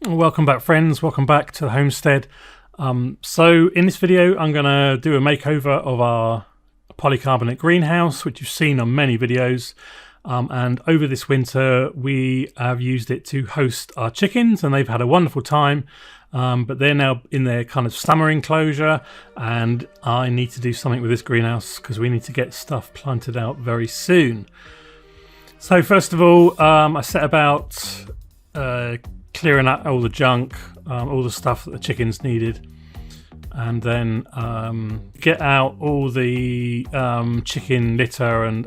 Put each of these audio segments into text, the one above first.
Welcome back, friends. Welcome back to the homestead. So in this video I'm going to do a makeover of our polycarbonate greenhouse, which you've seen on many videos, and over this winter we have used it to host our chickens, and they've had a wonderful time, but they're now in their kind of summer enclosure, and I need to do something with this greenhouse because we need to get stuff planted out very soon. So first of all, I set about clearing out all the junk, all the stuff that the chickens needed, and then get out all the chicken litter, and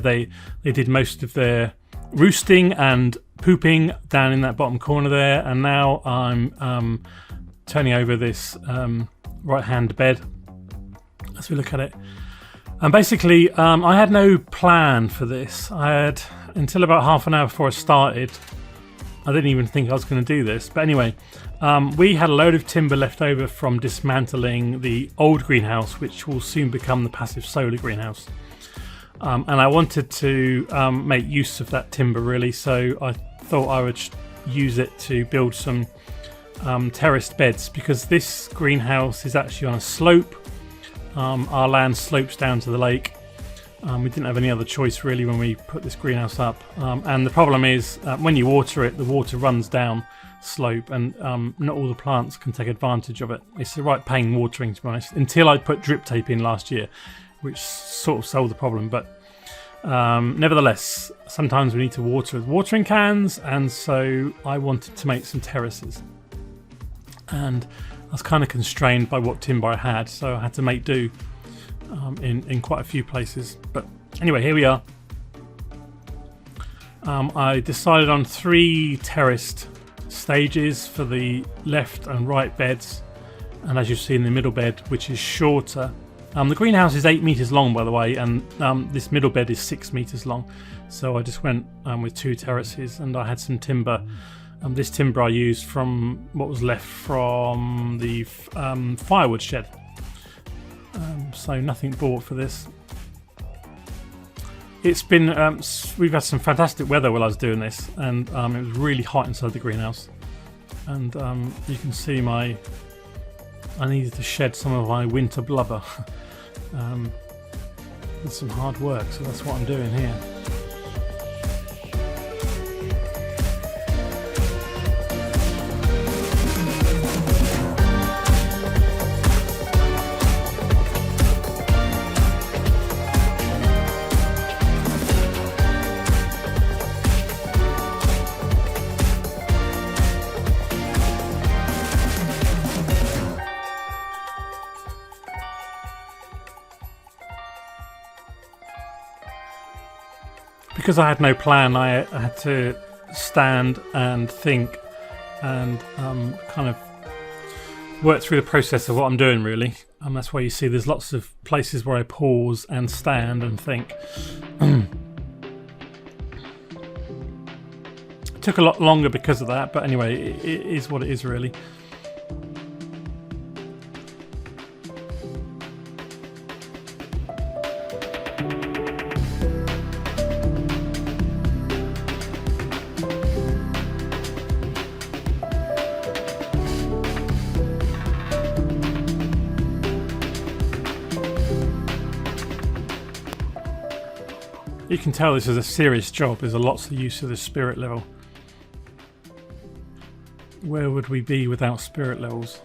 they did most of their roosting and pooping down in that bottom corner there. And now I'm turning over this right hand bed as we look at it. And basically I had no plan for this. I had, until about half an hour before I started, I didn't even think I was going to do this. But anyway, we had a load of timber left over from dismantling the old greenhouse, which will soon become the passive solar greenhouse. And I wanted to make use of that timber, really. So I thought I would use it to build some terraced beds, because this greenhouse is actually on a slope. Our land slopes down to the lake. We didn't have any other choice really when we put this greenhouse up, and the problem is when you water it, the water runs down slope, and not all the plants can take advantage of it. It's the right pain watering, to be honest, until I put drip tape in last year, which sort of solved the problem. But nevertheless, sometimes we need to water with watering cans, and so I wanted to make some terraces, and I was kind of constrained by what timber I had, so I had to make do in quite a few places. But anyway, here we are. I decided on 3 terraced stages for the left and right beds, and as you see in the middle bed, which is shorter. The greenhouse is 8 meters long, by the way, and this middle bed is 6 meters long, so I just went with 2 terraces, and I had some timber. This timber I used from what was left from the firewood shed. So nothing bought for this. It's been we've had some fantastic weather while I was doing this, and it was really hot inside the greenhouse, and you can see I needed to shed some of my winter blubber. It's some hard work, so that's what I'm doing here. Because I had no plan, I had to stand and think and kind of work through the process of what I'm doing, really. That's why you see there's lots of places where I pause and stand and think. It took a lot longer because of that, but anyway, it is what it is, really. You can tell this is a serious job. There's lots of use of the spirit level. Where would we be without spirit levels?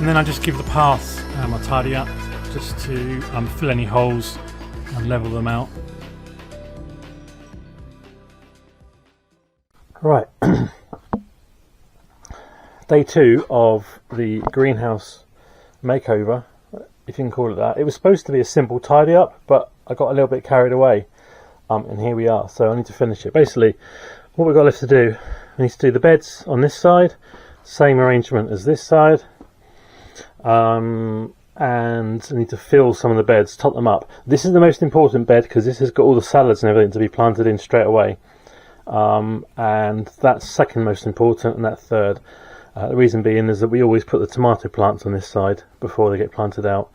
and then I just give the paths a tidy up just to fill any holes and level them out. Right, day 2 of the greenhouse makeover, if you can call it that. It was supposed to be a simple tidy up, but I got a little bit carried away, and here we are. So I need to finish it. Basically, what we've got left to do, we need to do the beds on this side, same arrangement as this side, and I need to fill some of the beds, top them up. This is the most important bed because this has got all the salads and everything to be planted in straight away. And that's second most important, and that third. The reason being is that we always put the tomato plants on this side before they get planted out.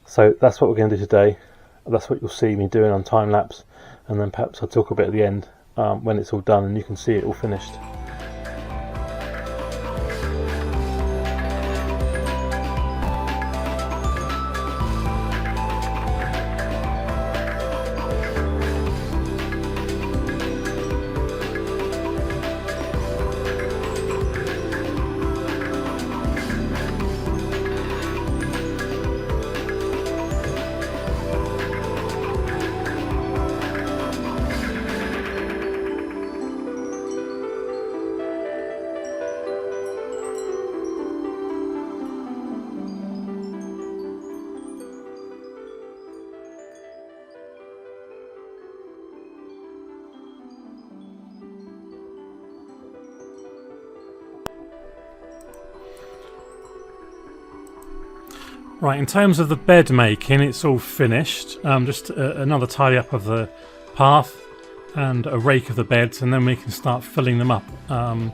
So that's what we're going to do today. That's what you'll see me doing on time lapse, and then perhaps I'll talk a bit at the end when it's all done and you can see it all finished. Right, in terms of the bed making, it's all finished. Just another tidy up of the path and a rake of the beds, and then we can start filling them up to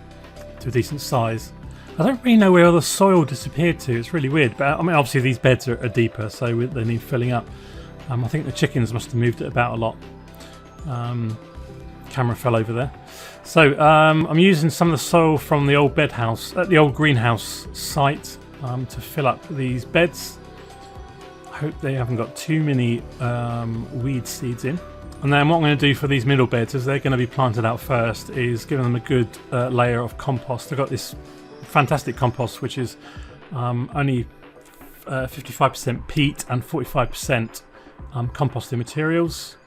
a decent size. I don't really know where all the soil disappeared to. It's really weird, but I mean, obviously these beds are deeper, so they need filling up. I think the chickens must have moved it about a lot. Camera fell over there. So I'm using some of the soil from the old the old greenhouse site to fill up these beds. I hope they haven't got too many weed seeds in. And then what I'm going to do for these middle beds, as they're going to be planted out first, is give them a good layer of compost. I've got this fantastic compost which is only 55% peat and 45% composting materials.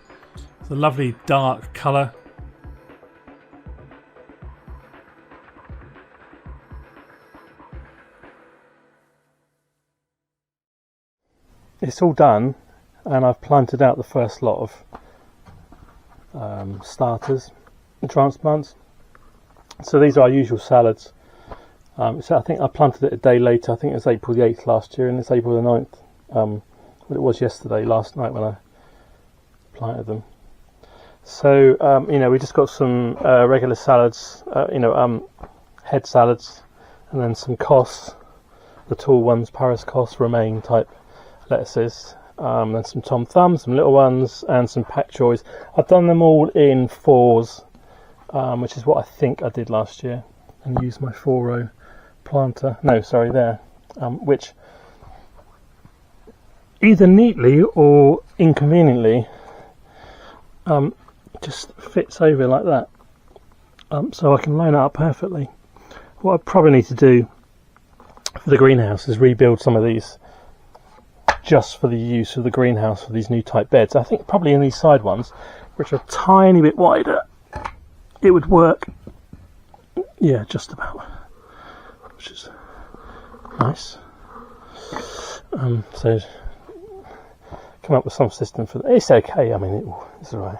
It's a lovely dark colour. It's all done, and I've planted out the first lot of starters and transplants. So these are our usual salads. So I think I planted it a day later. I think it was April the 8th last year, and it's April the 9th. But it was last night when I planted them. So we just got some regular salads, head salads, and then some cos, the tall ones, Paris cos, romaine type lettuces, then some Tom Thumb, some little ones, and some pak choys. I've done them all in 4s, which is what I think I did last year, and used my 4-row planter. No, sorry, there, which either neatly or inconveniently just fits over like that, so I can line it up perfectly. What I probably need to do for the greenhouse is rebuild some of these just for the use of the greenhouse for these new type beds. I think probably in these side ones, which are a tiny bit wider, it would work. Yeah, just about, which is nice. So come up with some system for that. It's okay. I mean, it's alright.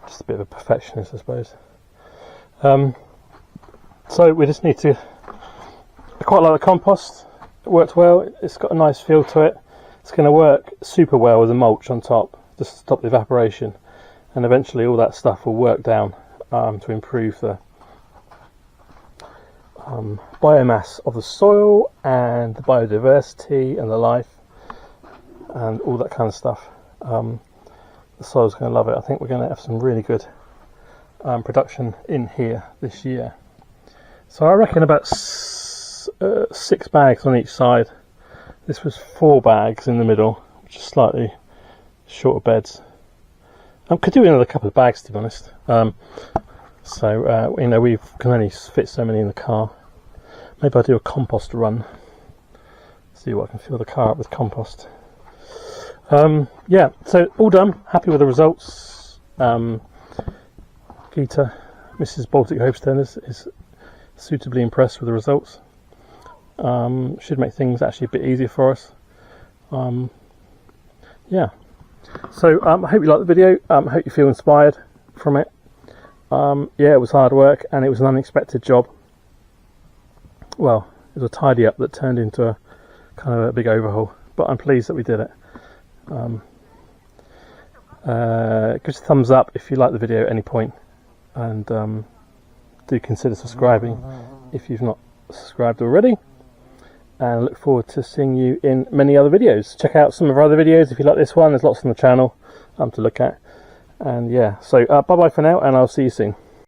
Just a bit of a perfectionist, I suppose. So we just need to. I quite like the compost. It worked well. It's got a nice feel to it. It's going to work super well with a mulch on top, just to stop the evaporation, and eventually all that stuff will work down to improve the biomass of the soil and the biodiversity and the life and all that kind of stuff. The soil's going to love it. I think we're going to have some really good production in here this year. So I reckon about 6 bags on each side. This was 4 bags in the middle, which is slightly shorter beds. Could do another couple of bags, to be honest. We can only fit so many in the car. maybe I'll do a compost run. See what I can fill the car up with compost. Yeah, so all done. Happy with the results. Gita, Mrs. Baltic Homestead, is suitably impressed with the results. Should make things actually a bit easier for us. Yeah. So I hope you like the video. I hope you feel inspired from it. Yeah, it was hard work and it was an unexpected job. Well, it was a tidy up that turned into a kind of a big overhaul, but I'm pleased that we did it. Give us a thumbs up if you like the video at any point, and do consider subscribing if you've not subscribed already, and I look forward to seeing you in many other videos. Check out some of our other videos if you like this one. There's lots on the channel to look at, and yeah, so bye bye for now, and I'll see you soon.